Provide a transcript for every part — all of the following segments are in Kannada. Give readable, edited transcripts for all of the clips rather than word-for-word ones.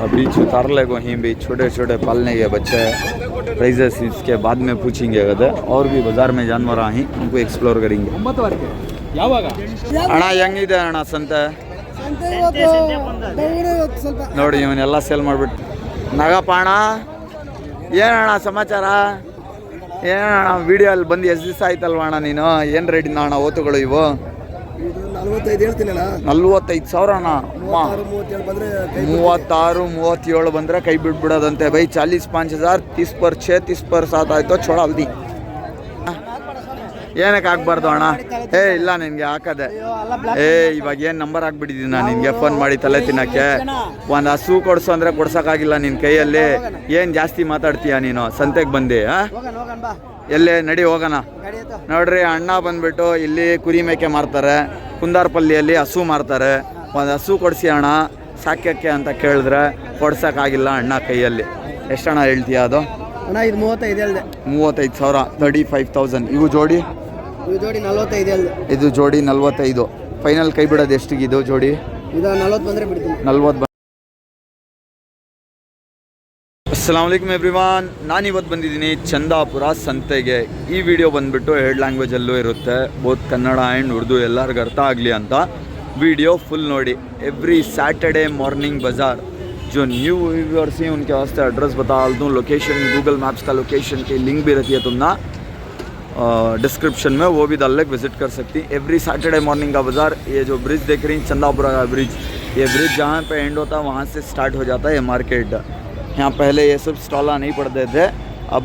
अभी उतार ले वहीं भी छोटे छोटे पालने के बच्चे हैं। प्राइजेस इसके बाद में पूछेंगे अगर और भी बाजार में जानवर हैं उनको एक्सप्लोर करेंगे। ಅಣ್ಣ ಹೆಂಗಿದೆ ಅಣ್ಣ ಸಂತೆ ನೋಡಿ ಇವನ್ನೆಲ್ಲ ಸೇಲ್ ಮಾಡಿಬಿಟ್ಟು ನಾಗಪ್ಪ ಅಣ್ಣ ಏನಣ್ಣ ಸಮಾಚಾರ ಏನಣ್ಣ ವಿಡಿಯೋ ಅಲ್ಲಿ ಬಂದು ಎಷ್ಟು ದಿವಸ ಆಯ್ತಲ್ವ ಅಣ್ಣ ನೀನು ಏನು ರೇಟಿಂದ ಅಣ್ಣ ಓತುಗಳು ಇವು 45,000 ಅಣ್ಣ 36-37 ಬಂದರೆ ಕೈ ಬಿಟ್ಬಿಡೋದಂತೆ ಬೈ 40-5,000 30 पर 6 30 पर 7 ಆಯಿತು ಚೋಳ ಅಲ್ದಿ ಏನಕ್ಕೆ ಹಾಕ್ಬಾರ್ದು ಅಣ್ಣ ಇಲ್ಲ ನಿನಗೆ ಹಾಕದೆ ಇವಾಗ ಏನು ನಂಬರ್ ಹಾಕ್ಬಿಟ್ಟಿದ್ದೀನಿ ನಾನು ನಿನಗೆ ಫೋನ್ ಮಾಡಿ ತಲೆ ತಿನ್ನಕ್ಕೆ ಒಂದು ಹಸು ಕೊಡ್ಸು ಅಂದರೆ ಕೊಡ್ಸೋಕ್ಕಾಗಿಲ್ಲ ನಿನ್ನ ಕೈಯಲ್ಲಿ ಏನು ಜಾಸ್ತಿ ಮಾತಾಡ್ತೀಯ ನೀನು ಸಂತೆಗೆ ಬಂದು ಎಲ್ಲೇ ನಡಿ ಹೋಗೋಣ ನೋಡ್ರಿ ಅಣ್ಣ ಬಂದ್ಬಿಟ್ಟು ಇಲ್ಲಿ ಕುರಿ ಮೇಕೆ ಮಾರ್ತಾರೆ ಕುಂದಾರ್ಪಲ್ಲಿಯಲ್ಲಿ ಹಸು ಮಾರ್ತಾರೆ ಒಂದು ಹಸು ಕೊಡಿಸಿ ಅಣ್ಣ ಸಾಕ್ಯಕ್ಕೆ ಅಂತ ಕೇಳಿದ್ರೆ ಕೊಡ್ಸೋಕ್ಕಾಗಿಲ್ಲ ಅಣ್ಣ ಕೈಯಲ್ಲಿ ಎಷ್ಟಣ್ಣ ಹೇಳ್ತೀಯ ಅದು ಅಣ್ಣ ಇದು 35,000 35,000 ಇವು ಜೋಡಿ 45 ಇದು ಜೋಡಿ 45 ಫೈನಲ್ ಕೈ ಬಿಡೋದು ಎಷ್ಟಿಗೆ ಇದು ಜೋಡಿ ಇದು 40 ಬಂದರೆ ಬಿಡ್ತೀನಿ 40 ಅಸ್ಸಲಾಮು ಅಲೈಕುಮ್ ಎವ್ರಿವಾನ್ ನಾನಿವತ್ತು ಬಂದಿದ್ದೀನಿ ಚಂದಾಪುರ ಸಂತೆಗೆ ಈ ವಿಡಿಯೋ ಬಂದುಬಿಟ್ಟು 2 ಲ್ಯಾಂಗ್ವೇಜಲ್ಲೂ ಇರುತ್ತೆ ಬೋತ್ ಕನ್ನಡ ಆ್ಯಂಡ್ ಉರ್ದು ಎಲ್ಲರಿಗೂ ಅರ್ಥ ಆಗಲಿ ಅಂತ ವಿಡಿಯೋ ಫುಲ್ ನೋಡಿ एवरी सैटरडे मॉर्निंग बाज़ार जो न्यू व्यूअर्स हैं उनके वास्ते एड्रेस बता दूँ लोकेशन गूगल मैप्स का लोकेशन की लिंक भी रहती है तुम ना डिस्क्रिप्शन में वो भी डाल विज़िट कर सकती एवरी सैटरडे मॉर्निंग का बाज़ार ये जो ब्रिज देख रही हैं चंदापुरा का ब्रिज ये ब्रिज जहाँ पे एंड होता है वहाँ से स्टार्ट हो जाता है ये मार्केट यहाँ पहले ये सब स्टॉला नहीं पड़ते थे अब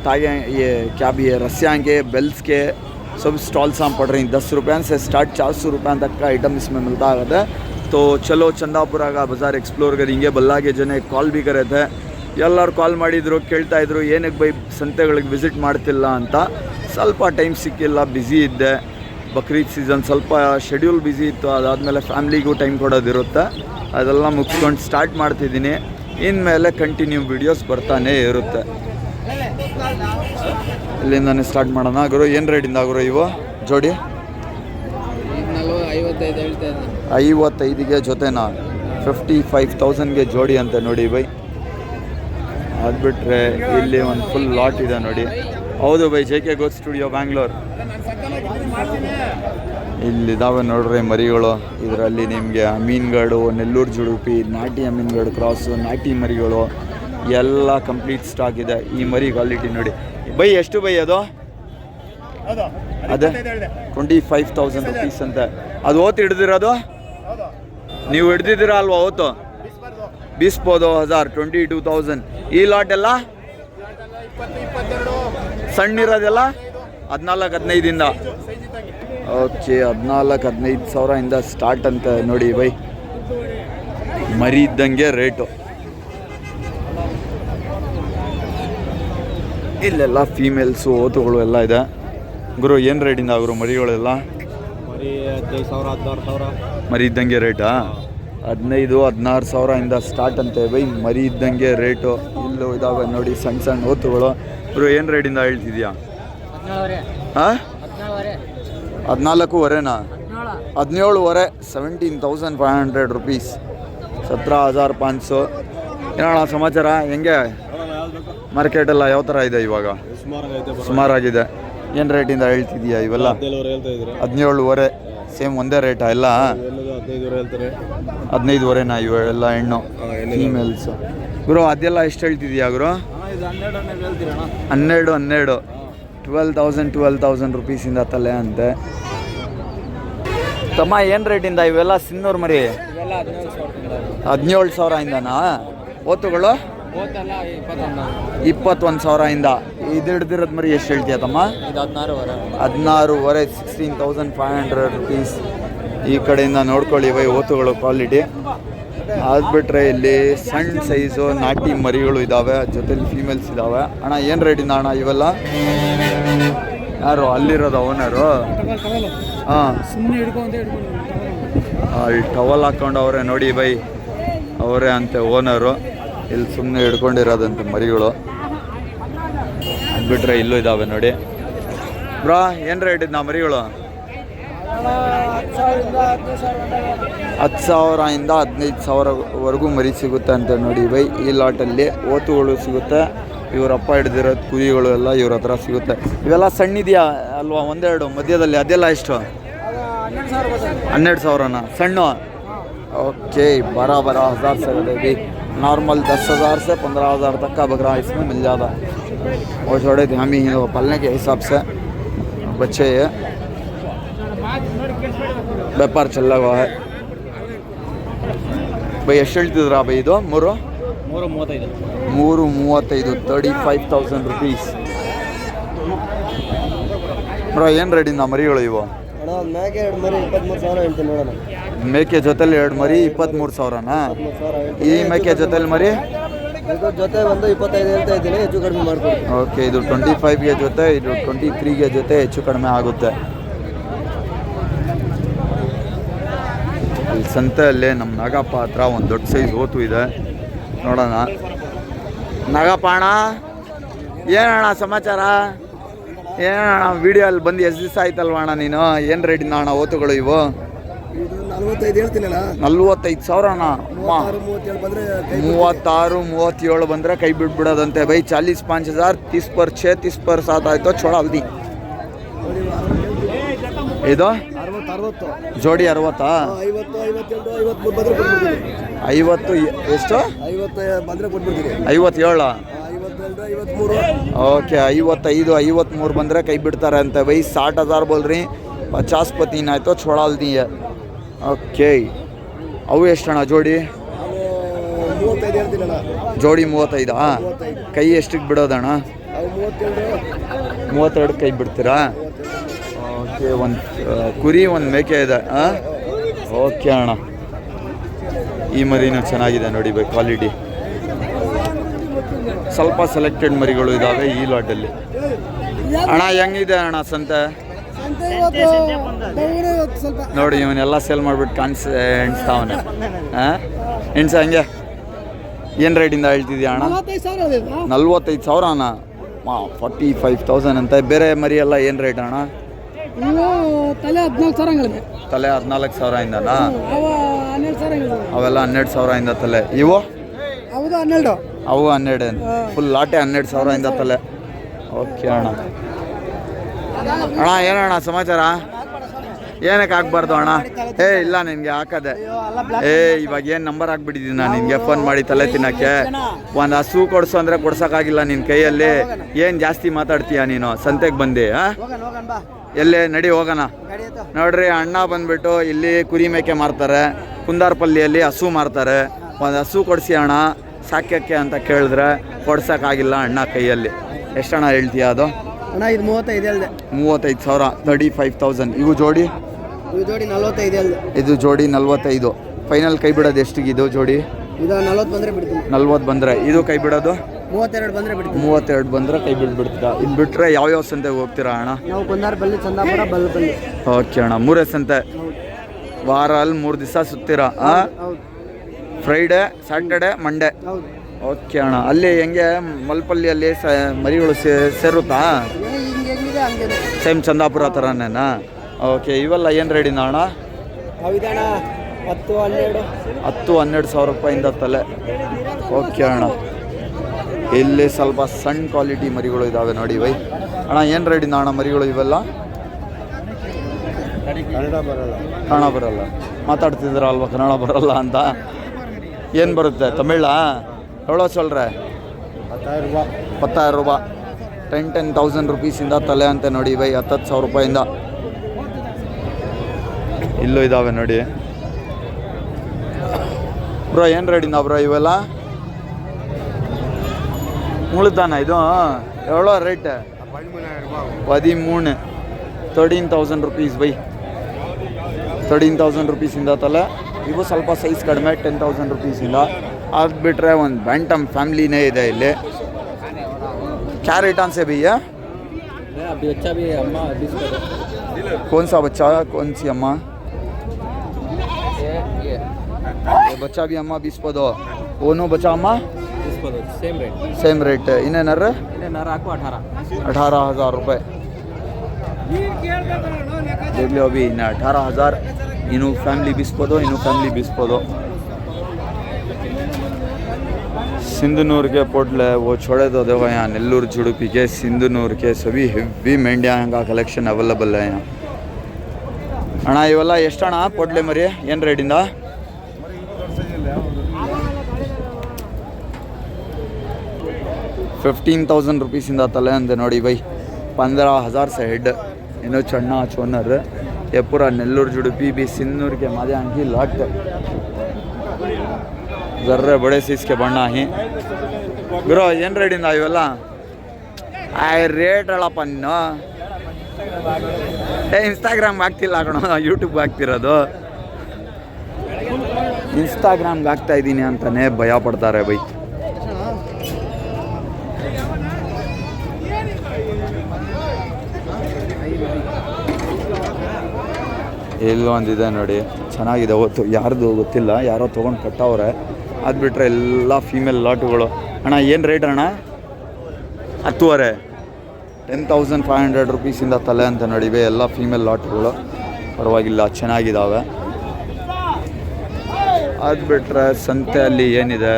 ताकि ये क्या भी है रस्सियाँ के बेल्स के सब स्टॉल्स यहाँ पड़ रही 10 रुपये से स्टार्ट 400 रुपये तक का आइटम इसमें मिलता है तो चलो चंदापुरा का बाज़ार एक्सप्लोर करेंगे बल्ला के जने कॉल भी करे थे ಎಲ್ಲರೂ ಕಾಲ್ ಮಾಡಿದ್ರು ಕೇಳ್ತಾ ಇದ್ರು ಏನಕ್ಕೆ ಬೈ ಸಂತೆಗಳಿಗೆ ವಿಸಿಟ್ ಮಾಡ್ತಿಲ್ಲ ಅಂತ ಸ್ವಲ್ಪ ಟೈಮ್ ಸಿಕ್ಕಿಲ್ಲ ಬ್ಯುಸಿ ಇದ್ದೆ ಬಕ್ರೀದ್ ಸೀಸನ್ ಸ್ವಲ್ಪ ಶೆಡ್ಯೂಲ್ ಬ್ಯುಸಿ ಇತ್ತು ಅದಾದಮೇಲೆ ಫ್ಯಾಮ್ಲಿಗೂ ಟೈಮ್ ಕೊಡೋದಿರುತ್ತೆ ಅದೆಲ್ಲ ಮುಗಿಸ್ಕೊಂಡು ಸ್ಟಾರ್ಟ್ ಮಾಡ್ತಿದ್ದೀನಿ ಇನ್ಮೇಲೆ ಕಂಟಿನ್ಯೂ ವೀಡಿಯೋಸ್ ಬರ್ತಾನೆ ಇರುತ್ತೆ ಇಲ್ಲಿಂದಾನೆ ಸ್ಟಾರ್ಟ್ ಮಾಡೋಣ ಗುರು ಏನು ರೇಟಿಂದ ಗುರು ಇವು ಜೋಡಿ 55ಗೆ ಜೊತೆನಾ 55,000ಗೆ ಜೋಡಿ ಅಂತ ನೋಡಿ ಬೈ ಅದು ಬಿಟ್ಟರೆ ಇಲ್ಲಿ ಒಂದು ಫುಲ್ ಲಾಟ್ ಇದೆ ನೋಡಿ ಹೌದು by JK Goth studio Bangalore ಇಲ್ಲಿದ್ದಾವೆ ನೋಡ್ರಿ ಮರಿಗಳು ಇದರಲ್ಲಿ ನಿಮಗೆ ಅಮೀನ್ಗಡು ನೆಲ್ಲೂರು ಜುಡುಪಿ ನಾಟಿ ಅಮೀನ್ಗಡು ಕ್ರಾಸು ನಾಟಿ ಮರಿಗಳು ಎಲ್ಲ ಕಂಪ್ಲೀಟ್ ಸ್ಟಾಕ್ ಇದೆ ಈ ಮರಿ ಕ್ವಾಲಿಟಿ ನೋಡಿ ಬೈ ಎಷ್ಟು ಬೈ ಅದು ಅದೇ 25,000 ರುಪೀಸ್ ಅಂತ ಅದು ಓತ್ ಹಿಡ್ದಿರೋದು ನೀವು ಹಿಡ್ದಿದ್ದೀರಾ ಅಲ್ವಾ ಓತು 20,000 22,000 ಈ ಲಾಟ್ ಎಲ್ಲ ಸಣ್ಣ ಇರೋದೆಲ್ಲ 14-15 ಓಕೆ 14-15 ಸಾವಿರದಿಂದ ಸ್ಟಾರ್ಟ್ ಅಂತ ನೋಡಿ ಬೈ ಮರಿ ಇದ್ದಂಗೆ ರೇಟು ಇಲ್ಲೆಲ್ಲ ಫೀಮೇಲ್ಸು ಓತುಗಳು ಎಲ್ಲ ಇದೆ ಗುರು ಏನು ರೇಟಿಂದ ಗುರು ಮರಿಗಳೆಲ್ಲ ಮರಿ ಇದ್ದಂಗೆ ರೇಟಾ 15-16 ಸಾವಿರದಿಂದ ಸ್ಟಾರ್ಟ್ ಅಂತೆ ಬೈ ಮರಿ ಇದ್ದಂಗೆ ರೇಟು ಇಲ್ಲೂ ಇದಾವೆ ನೋಡಿ ಸಣ್ಣ ಸಣ್ಣ ಓತುಗಳು ಗುರು ಏನು ರೇಟಿಂದ ಹೇಳ್ತಿದ್ಯಾ ಹಾಂ 14.5 17.5 17,500 ರುಪೀಸ್ 17,500 ಏನಣ್ಣ ಸಮಾಚಾರ ಹೆಂಗೆ ಮಾರ್ಕೆಟೆಲ್ಲ ಯಾವ ಥರ ಇದೆ ಇವಾಗ ಸುಮಾರಾಗಿದೆ ಏನು ರೇಟಿಂದ ಹೇಳ್ತಿದ್ಯಾ ಇವೆಲ್ಲ 17.5 ಸೇಮ್ ಒಂದೇ ರೇಟಾ ಎಲ್ಲ 15.5 ಇವೆಲ್ಲ ಹೆಣ್ಣು ಫೀಮೇಲ್ಸ್ ಗುರು ಅದೆಲ್ಲ ಎಷ್ಟು ಹೇಳ್ತಿದ್ಯಾ ಗುರು 12,000 ರುಪೀಸಿಂದ ತಲೆ ಅಂತೆ ತಮ್ಮ ಏನು ರೇಟಿಂದ ಇವೆಲ್ಲ ಸಿನ್ನೂರು ಮರಿ 17,000ಇಂದನಾ ಓತುಗಳು 21,000ಇಂದ ಇದು ಹಿಡ್ದಿರೋದು ಮರಿ ಎಷ್ಟು ಹೇಳ್ತೀಯ ತಮ್ಮ 16.5 16,500 ರುಪೀಸ್ ಈ ಕಡೆಯಿಂದ ನೋಡ್ಕೊಳ್ಳಿ ಬೈ ಓತುಗಳು ಕ್ವಾಲಿಟಿ ಅದು ಬಿಟ್ಟರೆ ಇಲ್ಲಿ ಸಣ್ಣ ಸೈಜು ನಾಟಿ ಮರಿಗಳು ಇದ್ದಾವೆ ಜೊತೆಲಿ ಫೀಮೇಲ್ಸ್ ಇದ್ದಾವೆ ಅಣ್ಣ ಏನು ರೇಟಿಂದ ಅಣ್ಣ ಇವೆಲ್ಲ ಯಾರು ಅಲ್ಲಿರೋದು ಓನರು ಹಾಂ ಅಲ್ಲಿ ಟವಲ್ ಹಾಕ್ಕೊಂಡು ಅವರೇ ನೋಡಿ ಬೈ ಅವರೇ ಅಂತೆ ಓನರು ಇಲ್ಲಿ ಸುಮ್ಮನೆ ಹಿಡ್ಕೊಂಡಿರೋದಂತೆ ಮರಿಗಳು ಅದು ಬಿಟ್ಟರೆ ಇಲ್ಲೂ ಇದ್ದಾವೆ ನೋಡಿ ಬ್ರಾ ಏನು ರೇಟ್ ಇದ್ದ ಮರಿಗಳು 10,000 ಇಂದ 15,000ವರೆಗೂ ಮರಿ ಸಿಗುತ್ತೆ ಅಂತ ನೋಡಿ ಬೈ. ಈ ಲಾಟಲ್ಲಿ ಓತುಗಳು ಸಿಗುತ್ತೆ. ಇವರಪ್ಪ ಹಿಡ್ದಿರೋದು ಕುರಿಗಳು ಎಲ್ಲ ಇವ್ರ ಹತ್ರ ಸಿಗುತ್ತೆ. ಇವೆಲ್ಲ ಸಣ್ಣಿದೆಯಾ ಅಲ್ವಾ? ಒಂದೆರಡು ಮಧ್ಯದಲ್ಲಿ ಅದೆಲ್ಲ ಎಷ್ಟು? 12,000ನಾ ಸಣ್ಣ? ओके बराबर 1000 से भी नॉर्मल 10,000 से 15,000 तक का बकरा इसमें मिल जाता है. और थोड़े ध्यामी हैं वो पलने के हिसाब से बच्चे ये व्यापार चल रहा है भाई. ಎಷ್ಟು ಹೇಳ್ತಿದ್ರಾ ಬೈ ಇದು? 335 35,000 rupees. ಬ್ರೋ ಏನು ರೇಟಿಂದ ಮರಿಗಳು ಇವು? ಮೇಕೆ 2 ಮರಿ 23,000 ಹೇಳ್ತೀನಿ ನೋಡೋಣ. ಮೇಕೆ ಜೊತೆಲಿ 2 ಮರಿ 23,000ನಾ? ಈ ಮೇಕೆ ಜೊತೆಲಿ ಮರಿ ಜೊತೆ ಒಂದು 25 ಹೇಳ್ತಾ ಇದ್ದೀನಿ, ಹೆಚ್ಚು ಕಡಿಮೆ ಮಾಡ್ಕೊಡಿ. ಓಕೆ, ಇದು 25ಗೆ ಜೊತೆ, ಇದು 23ಗೆ ಜೊತೆ ಹೆಚ್ಚು ಕಡಿಮೆ ಆಗುತ್ತೆ. ಅಲ್ಲಿ ಸಂತೆಯಲ್ಲಿ ನಮ್ಮ ನಾಗಪ್ಪ ಹತ್ರ ಒಂದು ದೊಡ್ಡ ಸೈಜ್ ಓತು ಇದೆ, ನೋಡೋಣ. ನಾಗಪ್ಪ ಅಣ್ಣ, ಏನಣ್ಣ ಸಮಾಚಾರ? ಏನಣ್ಣ ವಿಡಿಯೋ ಅಲ್ಲಿ ಬಂದು ಎಷ್ಟು ದಿವಸ ಆಯ್ತಲ್ವ ಅಣ್ಣ ನೀನು? ಏನು ರೇಟಿಂದ ಅಣ್ಣ ಓತುಗಳು ಇವು? 45 ಹೇಳ್ತೀನಲ್ಲ. 45,000ನಾ? 36-37 ಬಂದರೆ ಕೈ ಬಿಟ್ಬಿಡೋದಂತೆ ಬೈ. 40-5,000 30 पर 6 30 पर 7 ಆಯಿತು. ಚೋಳ ಹಲ್ದಿ ಇದು 60 ಜೋಡಿ 60? 50 ಎಷ್ಟು? 50 ಬಂದರೆ ಕೊಟ್ಬಿಡ್ತೀನಿ. 57? 53. ಓಕೆ, 55 53 ಬಂದರೆ ಕೈ ಬಿಡ್ತಾರೆ ಅಂತ ಬೈ. 60,000 ಬೋಲ್ರಿ, 50 ಪತೀನ್ ಆಯಿತು. ಚೋಳ ಹಲ್ದಿ. ಓಕೆ, ಅವು ಎಷ್ಟಣ್ಣ ಜೋಡಿ? 35 ಹೇಳ್ತೀನಲ್ಲ. ಜೋಡಿ 35? ಕೈ ಎಷ್ಟಿಗೆ ಬಿಡೋದಣ್ಣ? 32 ಕೈ ಬಿಡ್ತೀರಾ? ಓಕೆ, ಒಂದು ಕುರಿ ಒಂದು ಮೇಕೆ ಇದೆ. ಓಕೆ ಅಣ್ಣ, ಈ ಮರಿನೂ ಚೆನ್ನಾಗಿದೆ ನೋಡಿ ಬೈ, ಕ್ವಾಲಿಟಿ. ಸ್ವಲ್ಪ ಸೆಲೆಕ್ಟೆಡ್ ಮರಿಗಳು ಇದ್ದಾವೆ ಈ ಲಾಟಲ್ಲಿ. ಅಣ್ಣ ಹೆಂಗಿದೆ ಅಣ್ಣ ಸಂತೆ? ನೋಡಿ ಇವನ್ನೆಲ್ಲ ಸೇಲ್ ಮಾಡಿಬಿಟ್ಟು ಎಣ್ಸ್ತಾವನೆ. ಎಣ್ಸ ಹಂಗೆ ಏನು ರೇಟಿಂದ ಹೇಳ್ತಿದ್ಯಾ ಅಣ್ಣ? 45,000ನಾ? 45,000 ಅಂತ. ಬೇರೆ ಮರಿ ಎಲ್ಲ ಏನು ರೇಟ್ ಅಣ್ಣ? ತಲೆ 14,000 ತಲೆ 14,000ಇಂದನಾ? ಅವೆಲ್ಲ 12,000ಇಂದ ತಲೆ. ಇವು ಅವು 12? ಫುಲ್ ಲಾಟೆ 12,000ಇಂದ ತಲೆ. ಓಕೆ ಅಣ್ಣ. ಅಣ್ಣ ಏನಣ್ಣ ಸಮಾಚಾರ? ಏನಕ್ಕೆ ಹಾಕ್ಬಾರ್ದು ಅಣ್ಣ? ಇಲ್ಲ ನಿನಗೆ ಹಾಕದೆ. ಇವಾಗ ಏನು ನಂಬರ್ ಹಾಕ್ಬಿಟ್ಟಿದ್ದೀನಿ ನಾನು ನಿನಗೆ ಫೋನ್ ಮಾಡಿ ತಲೆ ತಿನ್ನೋಕ್ಕೆ. ಒಂದು ಹಸು ಕೊಡ್ಸು ಅಂದರೆ ಕೊಡ್ಸೋಕ್ಕಾಗಿಲ್ಲ ನಿನ್ನ ಕೈಯಲ್ಲಿ. ಏನು ಜಾಸ್ತಿ ಮಾತಾಡ್ತೀಯ ನೀನು? ಸಂತೆಗೆ ಬಂದು ಎಲ್ಲೇ ನಡಿ ಹೋಗೋಣ. ನೋಡ್ರಿ, ಅಣ್ಣ ಬಂದ್ಬಿಟ್ಟು ಇಲ್ಲಿ ಕುರಿ ಮೇಕೆ ಮಾರ್ತಾರೆ, ಕುಂದಾರಪಲ್ಲಿಯಲ್ಲಿ ಹಸು ಮಾರ್ತಾರೆ. ಒಂದು ಹಸು ಕೊಡಿಸಿ ಅಣ್ಣ ಸಾಕ್ಯಕ್ಕೆ ಅಂತ ಕೇಳಿದ್ರೆ ಕೊಡ್ಸೋಕ್ಕಾಗಿಲ್ಲ ಅಣ್ಣ ಕೈಯಲ್ಲಿ. ಎಷ್ಟಣ್ಣ ಹೇಳ್ತೀಯ ಅದು? ಅಣ್ಣ ಇದು 35 ಹೇಳ್ದೆ. 35,000 35,000. ಇವು ಜೋಡಿ? ಇದು ಜೋಡಿ 45 ಹೇಳ್ದೆ. ಇದು ಜೋಡಿ 45. ಫೈನಲ್ ಕೈ ಬಿಡೋದು ಎಷ್ಟಿಗೆ ಇದು ಜೋಡಿ? ಇದು 40 ಬಂದರೆ ಬಿಡ್ತೀನಿ. 40 ಬಂದರೆ. ಇದು ಕೈ ಬಿಡೋದು 32 ಬಂದರೆ ಬಿಡ್ತೀನಿ. 32 ಬಂದರೆ ಕೈ ಬಿಟ್ಬಿಡ್ತೀರಾ? ಇನ್ನು ಬಿಟ್ಟರೆ ಯಾವ್ಯಾವ ಸಂತೆಗೆ ಹೋಗ್ತೀರಾ ಅಣ್ಣ? ನಾವು ಕುಂದಾರಪಲ್ಲಿ, ಚಂದಾಪುರ, ಬಲ್ಲಪಲ್ಲಿ. ಓಕೆ ಅಣ್ಣ, 3 ಸಂತೆ ವಾರಲ್ಲಿ 3 ದಿವಸ ಸುತ್ತೀರಾ? Friday, Saturday, Monday. ಓಕೆ ಅಣ್ಣ. ಅಲ್ಲಿ ಹೆಂಗೆ ಮಲ್ಪಲ್ಲಿಯಲ್ಲಿ ಮರಿಗಳು ಸೇರುತ್ತಾ? ಸೇಮ್ ಚಂದಾಪುರ ಥರನೇನಾ? ಓಕೆ, ಇವೆಲ್ಲ ಏನು ರೇಟಿಂದ ಅಣ್ಣ? 10-12 ರೂಪಾಯಿಂದ ತಲೆ. ಓಕೆ ಅಣ್ಣ. ಇಲ್ಲಿ ಸ್ವಲ್ಪ ಸಣ್ಣ ಕ್ವಾಲಿಟಿ ಮರಿಗಳು ಇದ್ದಾವೆ ನೋಡಿ ಬೈ. ಅಣ್ಣ ಏನು ರೇಟಿಂದ ಅಣ್ಣ ಮರಿಗಳು ಇವೆಲ್ಲ? ಕನ್ನಡ ಬರಲ್ಲ. ಮಾತಾಡ್ತಿದ್ದೀರ ಅಲ್ವಾ ಕನ್ನಡ ಬರಲ್ಲ ಅಂತ? ಏನು ಬರುತ್ತೆ? ತಮಿಳ? ಎವಳೋ ಸೊಲ್ರೆ? 10,000 ರೂಪಾಯಿ. 10,000 ರೂಪೀಸಿಂದ ತಲೆ ಅಂತ ನೋಡಿ ಬೈ. 10,000 ರೂಪಾಯಿಂದ ಇಲ್ಲೂ ಇದ್ದಾವೆ ನೋಡಿ ಬ್ರೋ. ಏನು ರೇಟಿಂದ ಬ್ರೋ ಇವೆಲ್ಲ? ಮುಳುದಾನ ಇದು ಎವಳೋ ರೇಟ್? 13. 13,000 rupees by. 13,000 ರೂಪೀಸಿಂದ ತಲೆ. ಇವು ಸ್ವಲ್ಪ ಸೈಜ್ ಕಡಿಮೆ, 10,000 ರೂಪೀಸಿಂದ. ಅದು ಬಿಟ್ಟರೆ ಒಂದು ಬ್ಯಾಂಟಮ್ ಫ್ಯಾಮ್ಲಿನೇ ಇದೆ ಇಲ್ಲಿ. क्या रेट से भैया? अभी अच्छा भी है अम्मा 20 का। कौन सा बच्चा, कौन सी अम्मा? ये बच्चा भी अम्मा 20 पर दो. ओनो बच्चा अम्मा 20 पर दो. Same rate. इन्हें नर आपको 18. 18,000 रुपये. देख लो अभी इन्हें 18,000 इन्हों फैमिली बिस्पोदो सिंधनूर के पोटले वो छोड़े तो देखो यहाँ नेल्लूर जुड़ुपी के सिंधनूर के सभी हेवी मेंढ्या का कलेक्शन अवेलेबल है यहाँ अಣ್ಣ ಇವೆಲ್ಲ ಎಷ್ಟಣ್ಣ ಪೋಟ್ಲೆ ಮರಿ ಏನು ರೇಟಿಂದ 15,000 रुपीसिंದ तले अंदे नोड़ी भाई 15,000 से हेड इनो चन्ना चोनर ये पूरा नेल्लूर जुड़ुपी भी सिंधनूर के मादे की लट जर्रे बड़े सीज के बಣ್ಣ ही गुरो ಏನು ರೇಟಿಂದ ಇವೆಲ್ಲ ರೇಟ್ ಹೇಳಪ್ಪ ನೀನು ಇನ್ಸ್ಟಾಗ್ರಾಮ್ಗೆ ಹಾಕ್ತಿಲ್ಲ ಕಣ ಯೂಟ್ಯೂಬ್ಗೆ ಹಾಕ್ತಿರೋದು ಇನ್ಸ್ಟಾಗ್ರಾಮ್ಗೆ ಹಾಕ್ತಾ ಇದ್ದೀನಿ ಅಂತಾನೆ ಭಯ ಪಡ್ತಾರೆ ಬೈ ಎಲ್ಲೊಂದಿದೆ ನೋಡಿ ಚೆನ್ನಾಗಿದೆ ಹೊತ್ತು ಯಾರ್ದು ಗೊತ್ತಿಲ್ಲ ಯಾರೋ ತೊಗೊಂಡು ಕಟ್ಟವ್ರೆ ಅದು ಬಿಟ್ಟರೆ ಎಲ್ಲ ಫೀಮೇಲ್ ಲಾಟುಗಳು ಅಣ್ಣ ಏನು ರೇಟ್ ಅಣ್ಣ 10,500 10,500 रुपीसिंದ ತಲೆ ಅಂತ ನೋಡಿವೆ ಎಲ್ಲ ಫೀಮೇಲ್ ಲಾಟ್ಗಳು ಪರವಾಗಿಲ್ಲ ಚೆನ್ನಾಗಿದ್ದಾವೆ ಅದು ಬಿಟ್ಟರೆ ಸಂತೆಯಲ್ಲಿ ಏನಿದೆ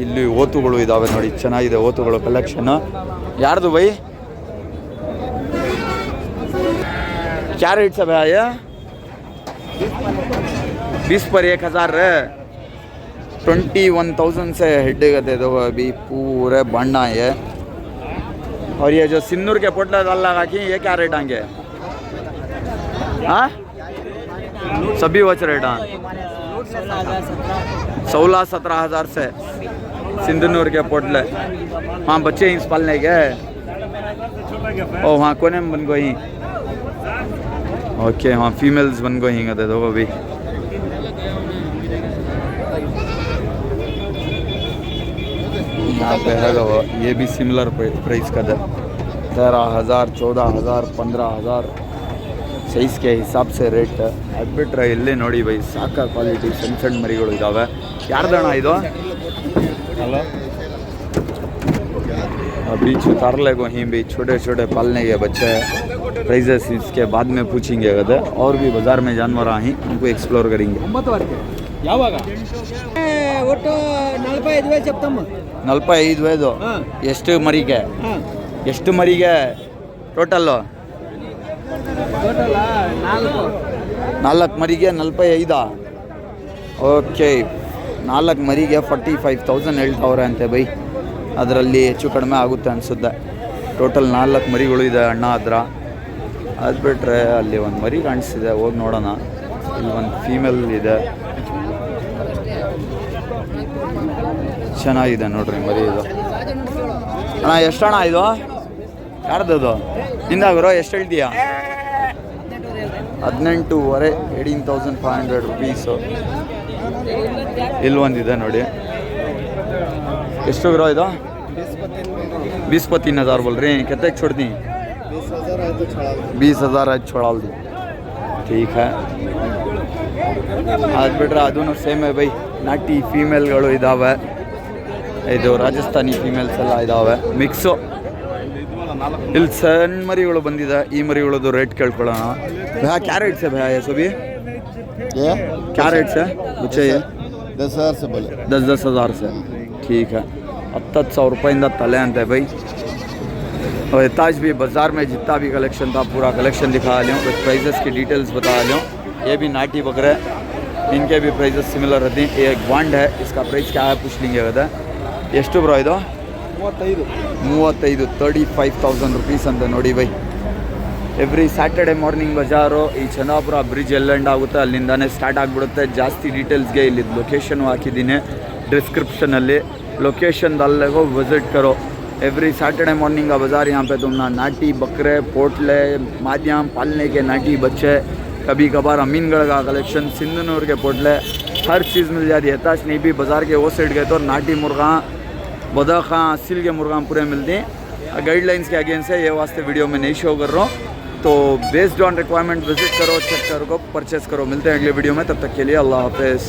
ಇಲ್ಲಿ ಓತುಗಳು ಇದ್ದಾವೆ ನೋಡಿ ಚೆನ್ನಾಗಿದೆ ಓತುಗಳು ಕಲೆಕ್ಷನ್ ಯಾರ್ದು ಬೈ क्या रेट से भैया 20 पर 1,000 21,000 से हेड गए तो अभी पूरे बण्णा है और ये जो सिन्नूर के पोटला दाल लगा की ये क्या रेट आएंगे हाँ सभी वच रेट हाँ 16-17 से सिंधनूर के पोटले हाँ बच्चे इंस पालने के ओ हाँ कोने में बन गई ओके हाँ फीमेल्स बन गई दे दो अभी यहाँ पे है ये भी सिमिलर प्राइस का 13,000 14,000 15,000 ಸೈಜ್ के हिसाब से ರೇಟ್ ಅದು ಬಿಟ್ಟರೆ ಇಲ್ಲೇ ನೋಡಿ ಬೈ ಸಾಕ ಕ್ವಾಲಿಟಿ ಸಣ್ಣ ಸಣ್ಣ ಮರಿಗಳು ಇದ್ದಾವೆ ಯಾರ್ದಣ್ಣ ಇದು ಹಲೋ बीच उतार लेगो ही भी छोटे छोटे पालने के बच्चे प्राइजेस इसके बाद में पूछेंगे अगर और भी बाज़ार में जानवर आए उनको एक्सप्लोर करेंगे ಒಟ್ಟು 45 చెప్తాము 45 ಎಷ್ಟು ಮರಿಗೆ ಎಷ್ಟು ಮರಿಗೆ ಟೋಟಲ್ 4 ಮರಿಗೆ 45 ಓಕೆ 4 ಮರಿಗೆ 45,000 ಹೇಳ್ತಾವ್ರೆ ಅಂತೆ ಬೈ ಅದರಲ್ಲಿ ಹೆಚ್ಚು ಕಡಿಮೆ ಆಗುತ್ತೆ ಅನಿಸುತ್ತೆ ಟೋಟಲ್ 4 ಮರಿಗಳು ಇದೆ ಅಣ್ಣ ಹತ್ರ ಅದು ಬಿಟ್ಟರೆ ಅಲ್ಲಿ ಒಂದು ಮರಿ ಕಾಣಿಸ್ತಿದೆ ಹೋಗಿ ನೋಡೋಣ ಇಲ್ಲಿ ಒಂದು ಫೀಮೇಲ್ ಇದೆ ಚೆನ್ನಾಗಿದೆ ನೋಡ್ರಿ ಮರಿ ಇದು ಅಣ್ಣ ಎಷ್ಟಣ್ಣ ಇದು ಯಾರ್ದದು ನಿಂದಾಗ್ರೋ ಎಷ್ಟು ಹೇಳ್ತೀಯಾ 18,500 18,500 रुपीसು ಇಲ್ಲಿ ಒಂದಿದೆ ನೋಡಿ ಎಷ್ಟು ಗ್ರೋ ಇದು 20-23,000 बोल रहे हैं कितने छोड़ दी 20,000 आज छोड़ा दी ठीक है ಅದು ಬಿಟ್ಟರೆ ಅದೂ ಸೇಮ್ ಬೈ ನಾಟಿ ಫೀಮೇಲ್ಗಳು ಇದ್ದಾವೆ ಇದು ರಾಜಸ್ಥಾನಿ ಫೀಮೇಲ್ಸ್ ಎಲ್ಲ ಇದ್ದಾವೆ ಮಿಕ್ಸು ಇಲ್ಲಿ ಸಣ್ಣ ಮರಿಗಳು ಬಂದಿದೆ ಈ ಮರಿಗಳದ್ದು ರೇಟ್ ಕೇಳ್ಕೊಳ್ಳೋಣ ಭಯ ಕ್ಯಾ ರೇಟ್ से भैया ये सभी क्या रेट से बच्चे ये 10,000 से बोले 10,000 से ठीक है 10,000 रुपये तले अंत है भाई और ताज भी बाज़ार में जितना भी कलेक्शन था पूरा कलेक्शन दिखा लिया कुछ प्राइजेस की डिटेल्स बता लिया ये भी नाटी बकरे इनके भी प्राइजेस सिमिलर रहते हैं ये एक बॉन्ड है इसका प्राइस क्या है पूछ लेंगे कहते ಎಷ್ಟು ಬ್ರೋ ಇದು 35 35,000 रुपीस ಅಂತ ನೋಡಿ ಬೈ ಎವ್ರಿ ಸ್ಯಾಟರ್ಡೆ ಮಾರ್ನಿಂಗ್ ಬಜಾರು ಈ ಚಂದಾಪುರ ಬ್ರಿಡ್ಜ್ ಎಲ್ಲ ಎಂಡ್ ಆಗುತ್ತೆ ಅಲ್ಲಿಂದಾನೇ ಸ್ಟಾರ್ಟ್ ಆಗಿಬಿಡುತ್ತೆ ಜಾಸ್ತಿ ಡೀಟೇಲ್ಸ್ಗೆ ಇಲ್ಲಿ ಲೊಕೇಶನ್ ಹಾಕಿದ್ದೀನಿ ಡಿಸ್ಕ್ರಿಪ್ಷನಲ್ಲಿ लोकेशन डाल को विज़िट करो एवरी सैटरडे मॉर्निंग का बाज़ार यहाँ पे तुमना नाटी बकरे पोटले माध्यम पालने के नाटी बच्चे कभी कभार अमीनगढ़ का कलेक्शन सिंधनूर के पोटले हर चीज़ मिल जाती है ताश नहीं भी बाज़ार के वो साइड गए तो नाटी मुर्गा बदखा असील के मुर्गा पूरे मिलते हैं गाइडलाइंस के अगेंस्ट है ये वास्ते वीडियो में नहीं शो कर रहा हूँ तो बेस्ड ऑन रिक्वायरमेंट विज़िट करो चेक करो परचेस करो मिलते हैं अगले वीडियो में तब तक के लिए अल्लाह हाफ़िज़।